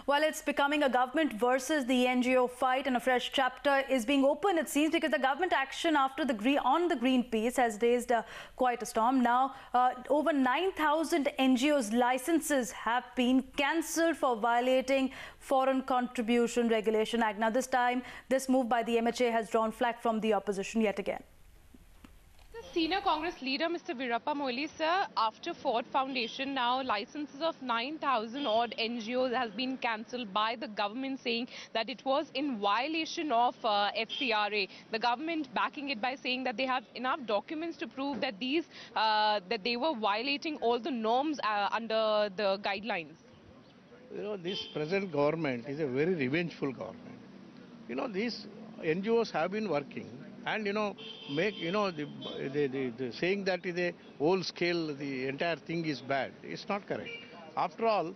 Well, it's becoming a government versus the NGO fight, and a fresh chapter is being opened, it seems, because the government action after on the green piece has raised quite a storm. Now, over 9,000 NGOs' licenses have been cancelled for violating Foreign Contribution Regulation Act. Now, this time, this move by the MHA has drawn flack from the opposition yet again. Senior Congress leader Mr. Veerappa Moily, sir, after Ford Foundation, now licenses of 9,000 odd NGOs has been cancelled by the government, saying that it was in violation of FCRA. The government backing it by saying that they have enough documents to prove that that they were violating all the norms under the guidelines. You know, this present government is a very revengeful government. You know, these NGOs have been working. And the saying that is a whole scale, the entire thing is bad. It's not correct. After all,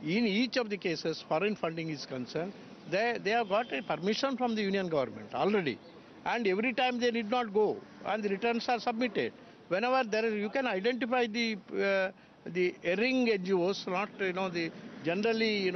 in each of the cases, foreign funding is concerned, they have got a permission from the union government already. And every time they need not go, and the returns are submitted. Whenever there is, you can identify the erring NGOs, not generally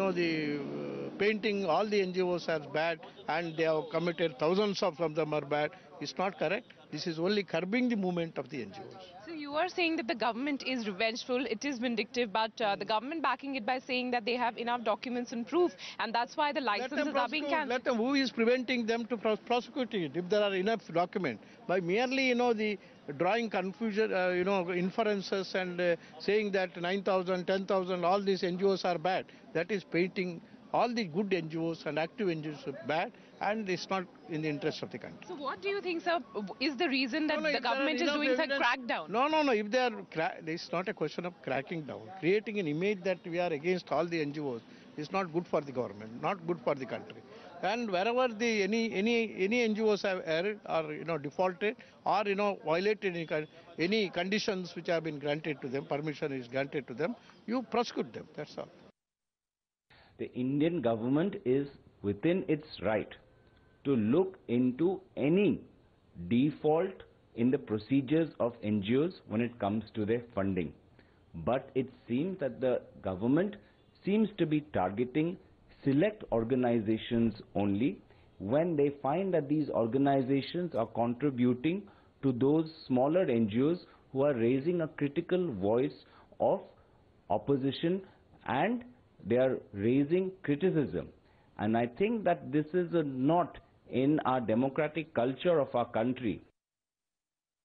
painting all the NGOs as bad, and they have committed thousands of them are bad. It's not correct. This is only curbing the movement of the NGOs. So you are saying that the government is revengeful, it is vindictive, but the government backing it by saying that they have enough documents and proof, and that's why the licenses are being cancelled. Let them. Who is preventing them to prosecute it if there are enough documents? By merely the drawing confusion, inferences and saying that 9,000, 10,000, all these NGOs are bad. That is painting all the good NGOs and active NGOs are bad, and it's not in the interest of the country. So what do you think, sir, is the reason that the government is doing a crackdown? No. If they are, it's not a question of cracking down. Creating an image that we are against all the NGOs is not good for the government, not good for the country. And wherever any NGOs have erred or defaulted or violated any conditions which have been granted to them, permission is granted to them, you prosecute them. That's all. The Indian government is within its right to look into any default in the procedures of NGOs when it comes to their funding. But it seems that the government seems to be targeting select organizations only when they find that these organizations are contributing to those smaller NGOs who are raising a critical voice of opposition, and they are raising criticism. And I think that this is not in our democratic culture of our country.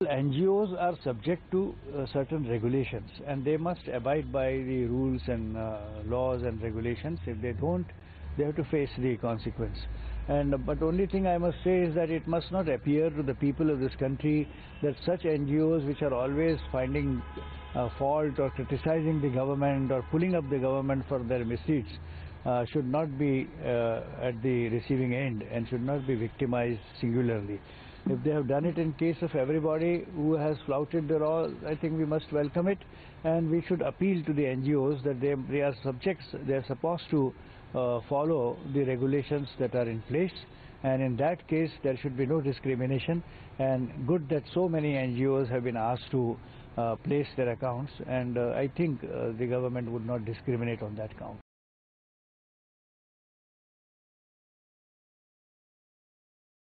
NGOs are subject to certain regulations, and they must abide by the rules and laws and regulations. If they don't, they have to face the consequence. But only thing I must say is that it must not appear to the people of this country that such NGOs which are always finding fault or criticizing the government or pulling up the government for their misdeeds should not be at the receiving end and should not be victimized singularly. If they have done it in case of everybody who has flouted the law, I think we must welcome it, and we should appeal to the NGOs that they are subjects, they are supposed to follow the regulations that are in place, and in that case there should be no discrimination. And good that so many NGOs have been asked to place their accounts, and I think the government would not discriminate on that count.